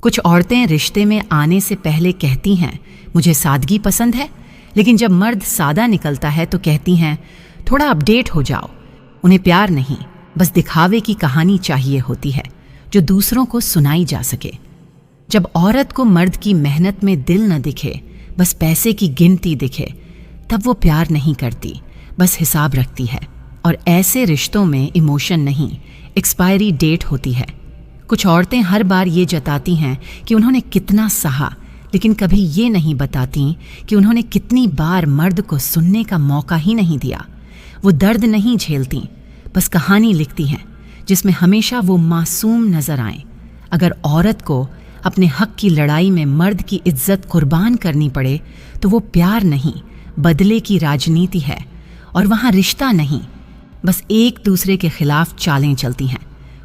कुछ औरतें रिश्ते में आने से पहले कहती हैं मुझे सादगी पसंद है, लेकिन जब मर्द सादा निकलता है तो कहती हैं थोड़ा अपडेट हो जाओ। उन्हें प्यार नहीं, बस दिखावे की कहानी चाहिए होती है जो दूसरों को सुनाई जा सके। जब औरत को मर्द की मेहनत में दिल न दिखे, बस पैसे की गिनती दिखे, तब वो प्यार नहीं करती, बस हिसाब रखती है। और ऐसे रिश्तों में इमोशन नहीं, एक्सपायरी डेट होती है। कुछ औरतें हर बार ये जताती हैं कि उन्होंने कितना सहा, लेकिन कभी ये नहीं बताती कि उन्होंने कितनी बार मर्द को सुनने का मौका ही नहीं दिया। वो दर्द नहीं झेलती, बस कहानी लिखती हैं जिसमें हमेशा वो मासूम नजर आए। अगर औरत को अपने हक की लड़ाई में मर्द की इज्जत कुर्बान करनी पड़े तो वो प्यार नहीं, बदले की राजनीति है। और वहाँ रिश्ता नहीं, बस एक दूसरे के खिलाफ चालें चलती हैं।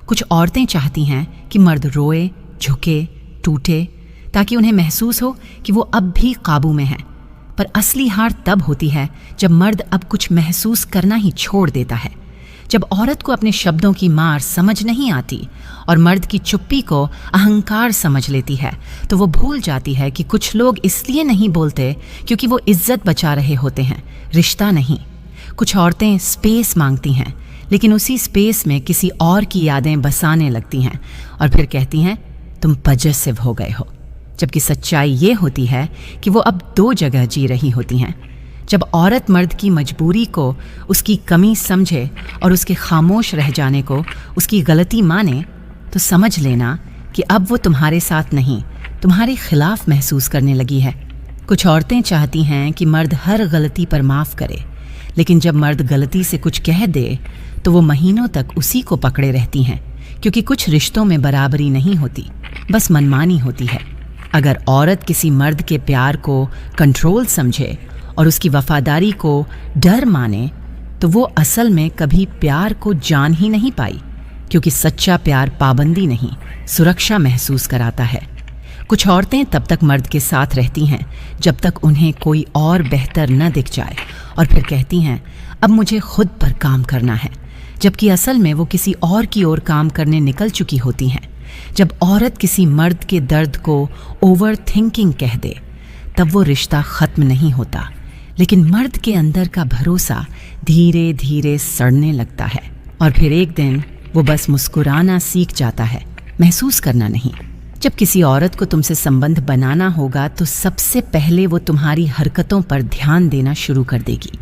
कुछ औरतें चाहती हैं कि मर्द रोए, झुके, टूटे, ताकि उन्हें महसूस हो कि वो अब भी काबू में है। पर असली हार तब होती है जब मर्द अब कुछ महसूस करना ही छोड़ देता है। जब औरत को अपने शब्दों की मार समझ नहीं आती और मर्द की चुप्पी को अहंकार समझ लेती है, तो वो भूल जाती है कि कुछ लोग इसलिए नहीं बोलते क्योंकि वो इज्जत बचा रहे होते हैं, रिश्ता नहीं। कुछ औरतें स्पेस मांगती हैं, लेकिन उसी स्पेस में किसी और की यादें बसाने लगती हैं और फिर कहती हैं तुम पजेसिव हो गए हो। जबकि सच्चाई ये होती है कि वो अब दो जगह जी रही होती हैं। जब औरत मर्द की मजबूरी को उसकी कमी समझे और उसके खामोश रह जाने को उसकी गलती माने, तो समझ लेना कि अब वो तुम्हारे साथ नहीं, तुम्हारे खिलाफ महसूस करने लगी है। कुछ औरतें चाहती हैं कि मर्द हर गलती पर माफ़ करे, लेकिन जब मर्द गलती से कुछ कह दे तो वो महीनों तक उसी को पकड़े रहती हैं, क्योंकि कुछ रिश्तों में बराबरी नहीं होती, बस मनमानी होती है। अगर औरत किसी मर्द के प्यार को कंट्रोल समझे और उसकी वफादारी को डर माने, तो वो असल में कभी प्यार को जान ही नहीं पाई, क्योंकि सच्चा प्यार पाबंदी नहीं, सुरक्षा महसूस कराता है। कुछ औरतें तब तक मर्द के साथ रहती हैं जब तक उन्हें कोई और बेहतर न दिख जाए, और फिर कहती हैं अब मुझे खुद पर काम करना है, जबकि असल में वो किसी और की ओर काम करने निकल चुकी होती हैं। जब औरत किसी मर्द के दर्द को ओवर थिंकिंग कह दे, तब वो रिश्ता खत्म नहीं होता, लेकिन मर्द के अंदर का भरोसा धीरे धीरे सड़ने लगता है। और फिर एक दिन वो बस मुस्कुराना सीख जाता है, महसूस करना नहीं। जब किसी औरत को तुमसे संबंध बनाना होगा तो सबसे पहले वो तुम्हारी हरकतों पर ध्यान देना शुरू कर देगी।